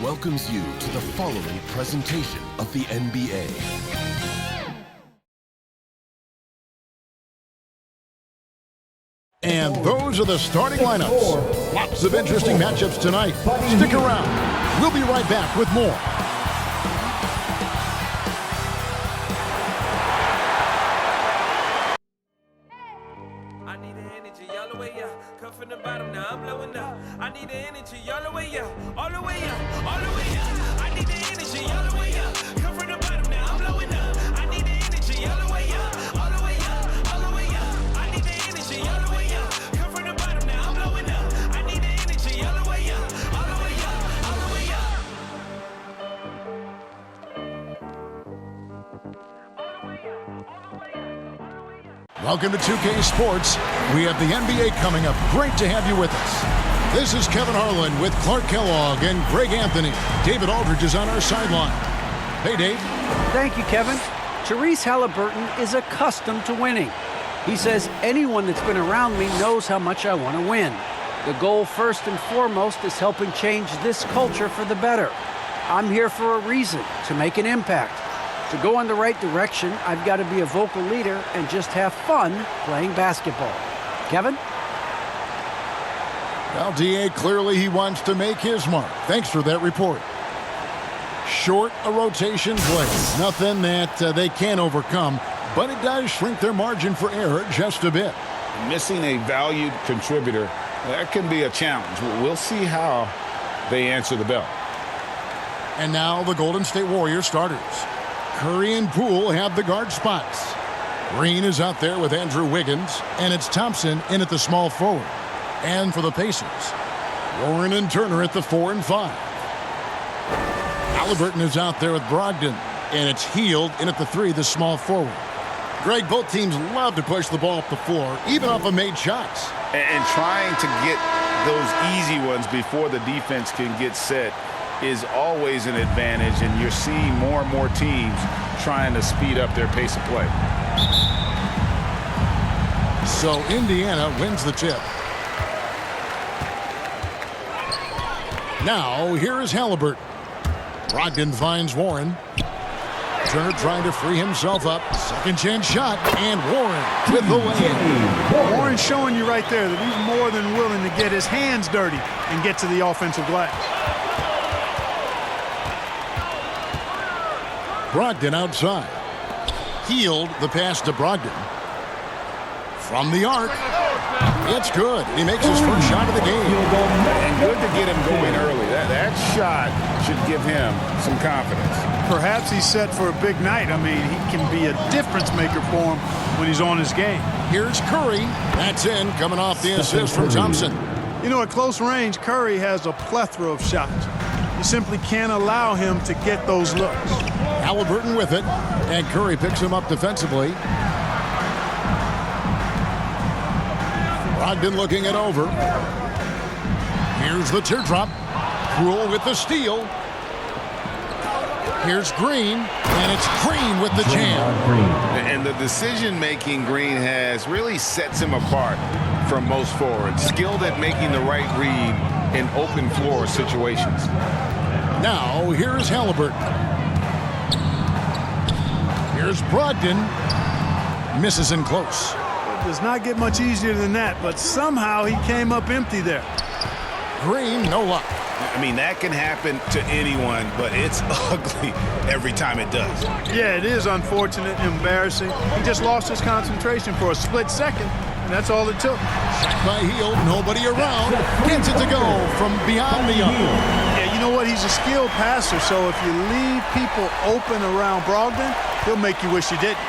welcomes you to the following presentation of the NBA. And those are the starting lineups. Lots of interesting matchups tonight. Stick around. We'll be right back with more. I need the energy all the way up. Come from the bottom, now I'm blowing up. I need the energy all the way up. All the way up, all the way up. I need the energy all the way up. Come from the bottom, now I'm blowing up. I need the energy all the way up. All the way up, all the way up. I need the energy all the way up. Come from the bottom, now I'm blowing up. I need the energy all the way up. All the way up, all the way up. Welcome to 2K Sports. We have the NBA coming up. Great to have you with us. This is Kevin Harlan with Clark Kellogg and Greg Anthony. David Aldridge is on our sideline. Hey, Dave. Thank you, Kevin. Tyrese Halliburton is accustomed to winning. He says anyone that's been around me knows how much I want to win. The goal, first and foremost, is helping change this culture for the better. I'm here for a reason, to make an impact. To go in the right direction, I've got to be a vocal leader and just have fun playing basketball. Kevin? Well, D.A., clearly he wants to make his mark. Thanks for that report. Short a rotation play. Nothing that they can't overcome, but it does shrink their margin for error just a bit. Missing a valued contributor, that can be a challenge. We'll see how they answer the bell. And now the Golden State Warriors starters. Curry and Poole have the guard spots. Green is out there with Andrew Wiggins, and it's Thompson in at the small forward. And for the Pacers, Warren and Turner at the 4 and 5. Halliburton is out there with Brogdon, and it's Hield in at the 3, the small forward. Greg, both teams love to push the ball up the floor, even off of made shots. And trying to get those easy ones before the defense can get set is always an advantage, and you're seeing more and more teams trying to speed up their pace of play. So Indiana wins the tip. Now here is Halliburton. Brogdon finds Warren. Turner trying to free himself up. Second chance shot, and Warren with the lay-in. Warren's showing you right there that he's more than willing to get his hands dirty and get to the offensive glass. Brogdon outside. Hield the pass to Brogdon. From the arc. It's good. He makes his first shot of the game. And good to get him going early. That shot should give him some confidence. Perhaps he's set for a big night. I mean, he can be a difference maker for him when he's on his game. Here's Curry. That's in, coming off the assist from Thompson. You know, at close range, Curry has a plethora of shots. You simply can't allow him to get those looks. Halliburton with it, and Curry picks him up defensively. Brogdon looking it over. Here's the teardrop. Poole with the steal. Here's Green, and it's Green with the jam. And the decision-making Green has really sets him apart from most forwards. Skilled at making the right read in open floor situations. Now, here's Halliburton. Here's Brogdon. Misses in close. It does not get much easier than that, but somehow he came up empty there. Green, no luck. I mean, that can happen to anyone, but it's ugly every time it does. Yeah, it is unfortunate and embarrassing. He just lost his concentration for a split second, and that's all it took. Shot by Hield, nobody around. Gets it to go from beyond the arc. Yeah, you know what? He's a skilled passer, so if you leave people open around Brogdon, he'll make you wish you didn't.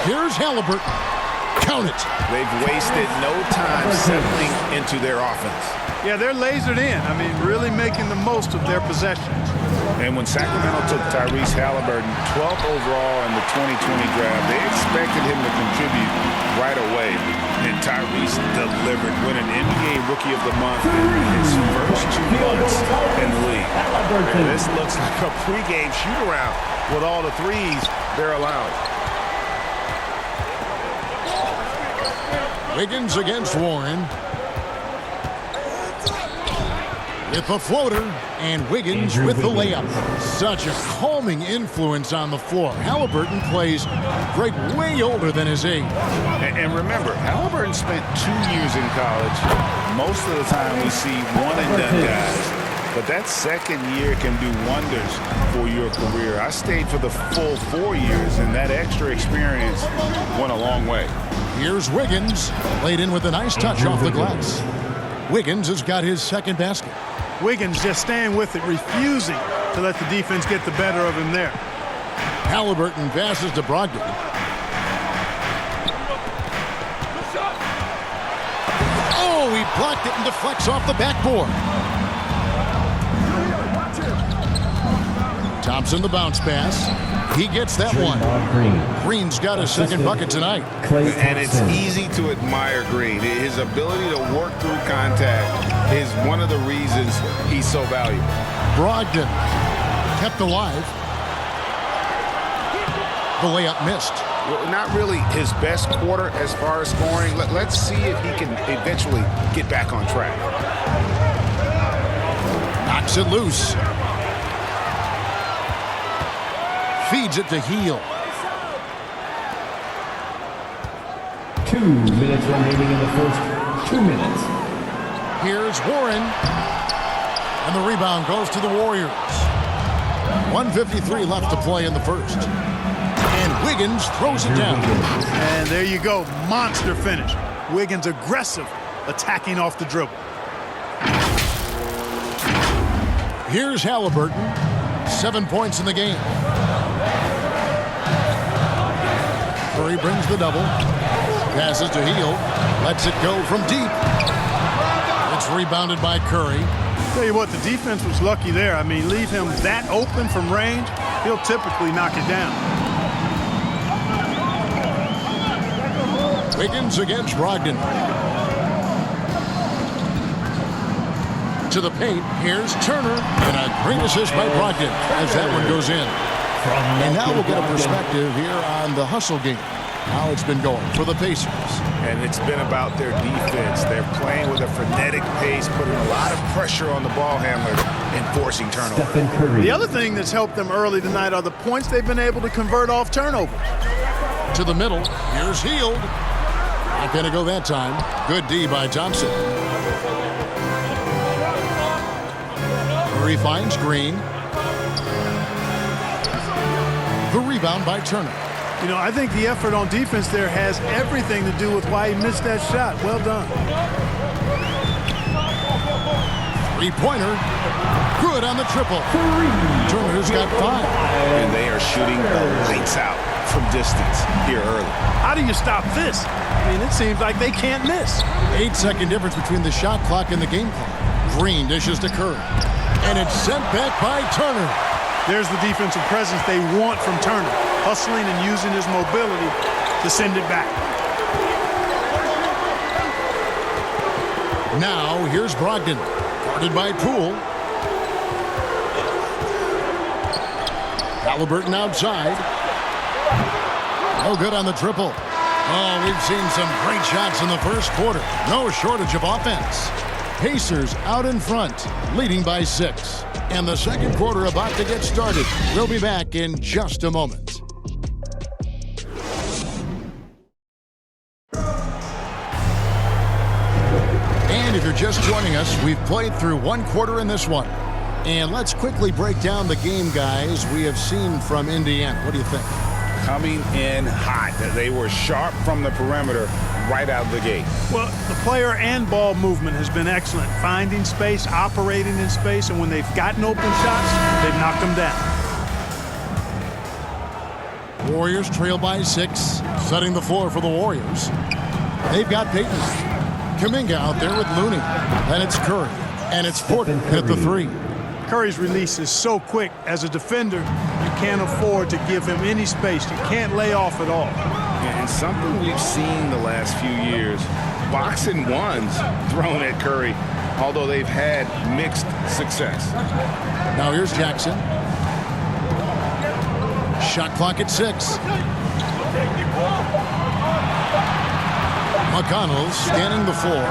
Here's Halliburton. Count it. They've wasted no time settling into their offense. Yeah, they're lasered in. I mean, really making the most of their possessions. And when Sacramento took Tyrese Halliburton 12th overall in the 2020 draft, they expected him to contribute right away. And Tyrese delivered, winning NBA Rookie of the Month in his first 2 months in the league. And this looks like a pregame shoot-around with all the threes they're allowing. Wiggins against Warren. with the floater, and Wiggins with the layup. Such a calming influence on the floor. Halliburton plays great way older than his age. And remember, Halliburton spent 2 years in college. Most of the time we see one-and-done guys. But that second year can do wonders for your career. I stayed for the full 4 years, and that extra experience went a long way. Here's Wiggins, laid in with a nice touch off the glass. Wiggins has got his second basket. Wiggins just staying with it, refusing to let the defense get the better of him there. Halliburton passes to Brogdon. Oh, he blocked it and deflects off the backboard. Thompson the bounce pass. He gets that one. Green's got his second bucket tonight. And it's easy to admire Green. His ability to work through contact is one of the reasons he's so valuable. Brogdon kept alive. The layup missed. Well, not really his best quarter as far as scoring. Let's see if he can eventually get back on track. Knocks it loose. Feeds it to Hield. 2 minutes remaining in the first 2 minutes. Here's Warren. And the rebound goes to the Warriors. 1:53 left to play in the first. And Wiggins throws it down. And there you go. Monster finish. Wiggins aggressive, attacking off the dribble. Here's Halliburton. 7 points in the game. Curry brings the double. Passes to Hield. Lets it go from deep. It's rebounded by Curry. Tell you what, the defense was lucky there. I mean, leave him that open from range, he'll typically knock it down. Wiggins against Brogdon. To the paint, here's Turner. And a great assist by Brogdon as that one goes in. And now we'll get a perspective here on the hustle game. How it's been going for the Pacers. And it's been about their defense. They're playing with a frenetic pace, putting a lot of pressure on the ball handler and forcing turnovers. The other thing that's helped them early tonight are the points they've been able to convert off turnovers. To the middle, here's Hield. Not going to go that time. Good D by Thompson. Curry finds Green. The rebound by Turner. You know, I think the effort on defense there has everything to do with why he missed that shot. Well done. Three-pointer. Good on the triple. Turner's got 5. And they are shooting the lights out from distance here early. How do you stop this? I mean, it seems like they can't miss. 8-second difference between the shot clock and the game clock. Green dishes to Curry. And it's sent back by Turner. There's the defensive presence they want from Turner, hustling and using his mobility to send it back. Now, here's Brogdon, guarded by Poole. Halliburton outside. No good on the triple. Oh, we've seen some great shots in the first quarter. No shortage of offense. Pacers out in front, leading by 6. And the second quarter about to get started. We'll be back in just a moment. And if you're just joining us, we've played through one quarter in this one. And let's quickly break down the game, guys, we have seen from Indiana. What do you think? Coming in hot. They were sharp from the perimeter right out of the gate. Well, the player and ball movement has been excellent. Finding space, operating in space, and when they've gotten open shots, they've knocked them down. Warriors trail by 6, setting the floor for the Warriors. They've got Payton. Kuminga out there with Looney. Then it's Curry. And it's Porter at the 3. Curry's release is so quick. As a defender, you can't afford to give him any space. You can't lay off at all. And something we've seen the last few years, box and ones thrown at Curry, although they've had mixed success. Now here's Jackson. Shot clock at 6. McConnell scanning the floor.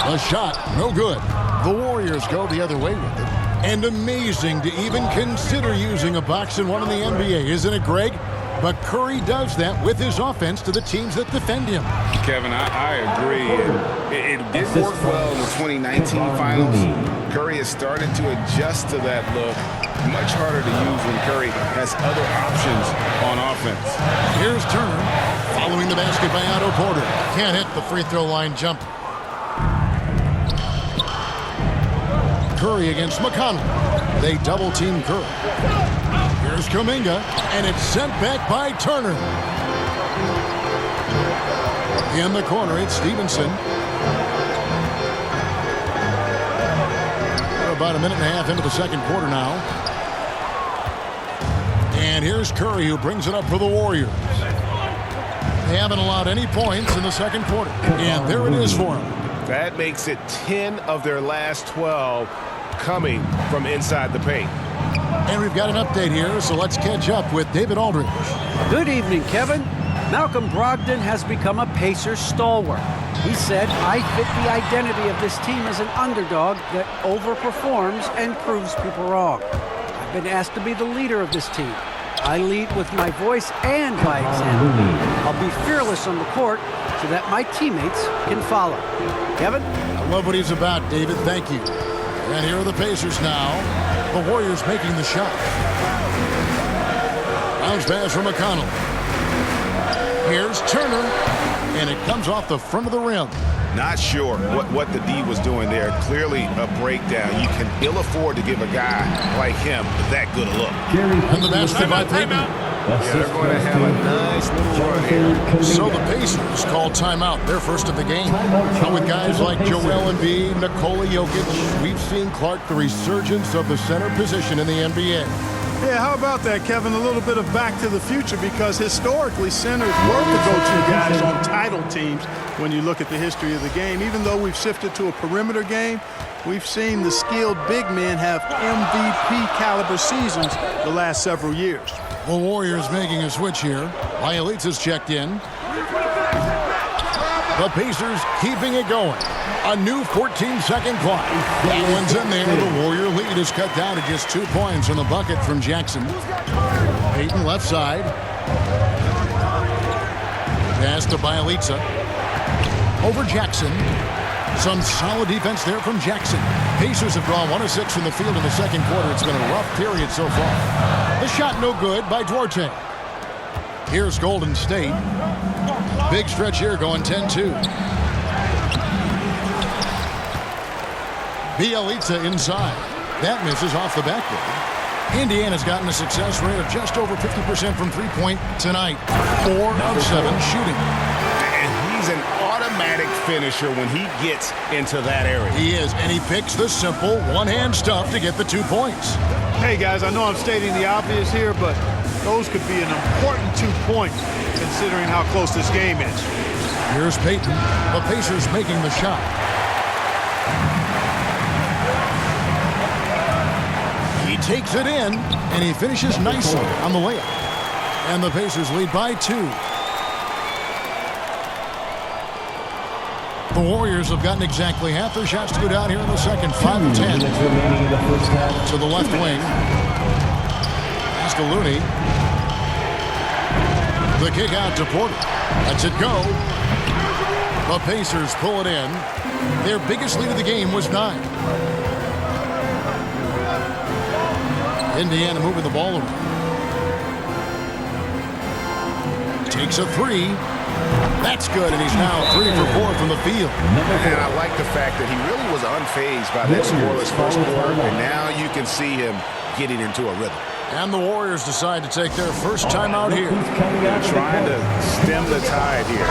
The shot, no good. The Warriors go the other way with it. And amazing to even consider using a box and one in the NBA, isn't it, Greg? But Curry does that with his offense to the teams that defend him. Kevin, I agree. It did work well in the 2019 finals. Curry has started to adjust to that look. Much harder to use when Curry has other options on offense. Here's Turner following the basket by Otto Porter. Can't hit the free throw line jumper. Curry against McConnell. They double team Curry. Here's Kuminga, and it's sent back by Turner. In the corner, it's Stevenson. We're about a minute and a half into the second quarter now. And here's Curry, who brings it up for the Warriors. They haven't allowed any points in the second quarter. And there it is for them. That makes it 10 of their last 12 coming from inside the paint. And we've got an update here, so let's catch up with David Aldridge. Good evening, Kevin. Malcolm Brogdon has become a Pacers stalwart. He said, "I fit the identity of this team as an underdog that overperforms and proves people wrong. I've been asked to be the leader of this team. I lead with my voice and by example. I'll be fearless on the court so that my teammates can follow." Kevin? I love what he's about, David. Thank you. And here are the Pacers now. The Warriors making the shot. Bounce pass from McConnell. Here's Turner, and it comes off the front of the rim. Not sure what the D was doing there. Clearly a breakdown. You can ill afford to give a guy like him that good a look. And the basket by Payton. Yeah, they're going to have a nice little run here. So the Pacers call timeout, their first of the game. But with guys like Joel Embiid, Nikola Jokic, we've seen, Clark, the resurgence of the center position in the NBA. Yeah, how about that, Kevin? A little bit of back to the future, because historically centers were the go-to guys on title teams when you look at the history of the game. Even though we've shifted to a perimeter game, we've seen the skilled big men have MVP caliber seasons the last several years. The Warriors making a switch here. Bielitsa's checked in. The Pacers keeping it going. A new 14-second clock. Allen's in there. The Warrior lead is cut down to just 2 points on the bucket from Jackson. Payton left side. Pass to Bielitsa. Over Jackson. Some solid defense there from Jackson. Pacers have drawn 1 of 6 from the field in the second quarter. It's been a rough period so far. The shot no good by Duarte. Here's Golden State. Big stretch here going 10-2. Bielitsa inside. That misses off the backboard. Indiana's gotten a success rate of just over 50% from three-point tonight. 4 of 7 shooting. And he's an automatic finisher when he gets into that area. He is, and he picks the simple one-hand stuff to get the 2 points. Hey, guys, I know I'm stating the obvious here, but those could be an important 2 points considering how close this game is. Here's Payton. The Pacers making the shot. He takes it in, and he finishes nicely on the layup. And the Pacers lead by 2. The Warriors have gotten exactly half their shots to go down here in the second. 5 of 10. To the left wing. Pass to Looney. The kick out to Porter. Lets it go. The Pacers pull it in. Their biggest lead of the game was 9. Indiana moving the ball around. Takes a 3. That's good, and he's now 3 for 4 from the field. And I like the fact that he really was unfazed by that scoreless first quarter, and now you can see him getting into a rhythm. And the Warriors decide to take their first timeout here. They're trying to stem the tide here.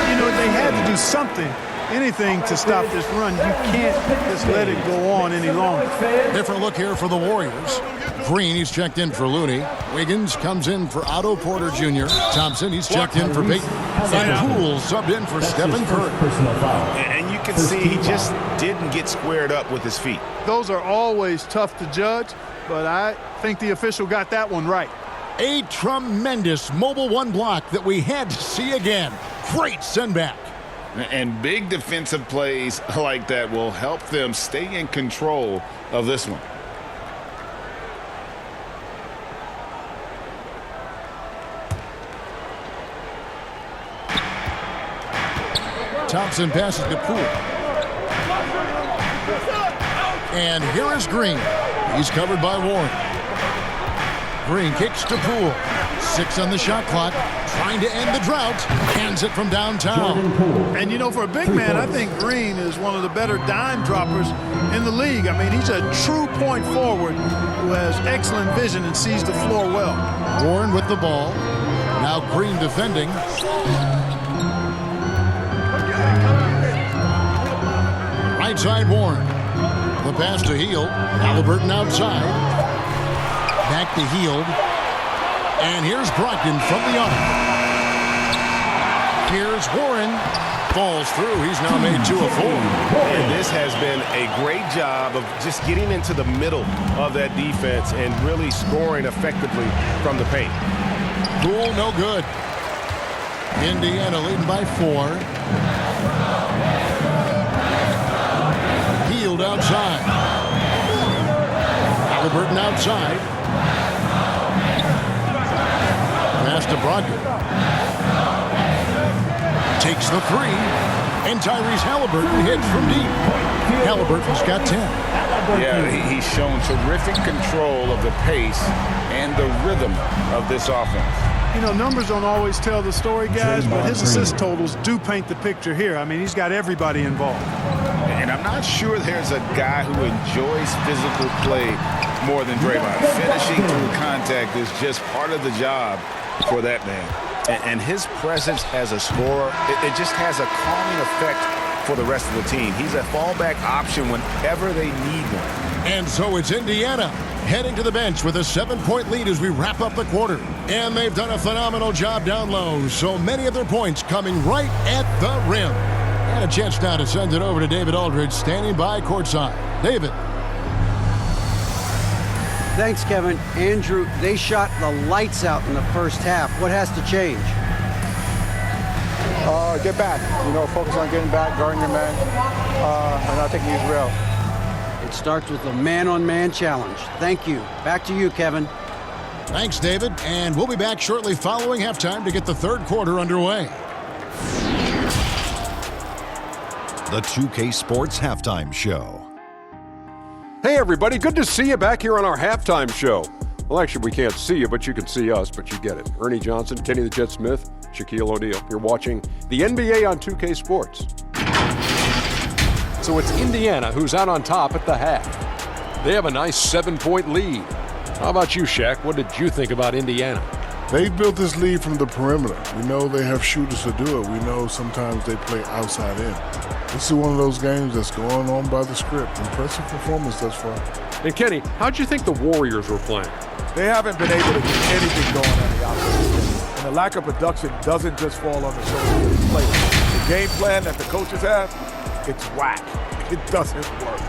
You know, they had to do something, anything to stop this run. You can't just let it go on any longer. Different look here for the Warriors. Green, he's checked in for Looney. Wiggins comes in for Otto Porter Jr. Thompson, he's checked in for Payton. And Poole subbed in for Stephen Curry. And you can see he just didn't get squared up with his feet. Those are always tough to judge, but I think the official got that one right. A tremendous Mobile One block that we had to see again. Great send back. And big defensive plays like that will help them stay in control of this one. Thompson passes to Poole. And here is Green. He's covered by Warren. Green kicks to Poole. 6 on the shot clock. Trying to end the drought. Hands it from downtown. And, you know, for a big man, I think Green is one of the better dime droppers in the league. I mean, he's a true point forward who has excellent vision and sees the floor well. Warren with the ball. Now Green defending. Right side Warren. The pass to Hield. Halliburton outside. Back to Hield. And here's Brogdon from the arc. Here's Warren. Falls through. He's now made 2 of 4. And this has been a great job of just getting into the middle of that defense and really scoring effectively from the paint. Poole no good. Indiana leading by 4. Hield outside. Halliburton outside. Pass to Brogdon. Takes the 3. And Tyrese Halliburton hits from deep. Halliburton's got 10. Yeah, he's shown terrific control of the pace and the rhythm of this offense. You know, numbers don't always tell the story, guys, but his assist totals do paint the picture here. I mean, he's got everybody involved. And I'm not sure there's a guy who enjoys physical play more than Draymond. Finishing through contact is just part of the job for that man. And his presence as a scorer, it just has a calming effect for the rest of the team. He's a fallback option whenever they need one. And so it's Indiana heading to the bench with a 7-point lead as we wrap up the quarter. And they've done a phenomenal job down low. So many of their points coming right at the rim. And a chance now to send it over to David Aldridge standing by courtside. David. Thanks, Kevin. Andrew, they shot the lights out in the first half. What has to change? Get back. You know, focus on getting back, guarding your man, and not taking these real. It starts with a man-on-man challenge. Thank you. Back to you, Kevin. Thanks, David. And we'll be back shortly following halftime to get the third quarter underway. The 2K Sports Halftime Show. Hey, everybody. Good to see you back here on our halftime show. Well, actually, we can't see you, but you can see us, but you get it. Ernie Johnson, Kenny the Jet Smith, Shaquille O'Neal. You're watching the NBA on 2K Sports. So it's Indiana who's out on top at the half. They have a nice 7-point lead. How about you, Shaq? What did you think about Indiana? They've built this lead from the perimeter. We know they have shooters to do it. We know sometimes they play outside in. This is one of those games that's going on by the script. Impressive performance thus far. And Kenny, how'd you think the Warriors were playing? They haven't been able to get anything going on the offensive end. And the lack of production doesn't just fall on the shoulders of the players. The game plan that the coaches have, it's whack. It doesn't work.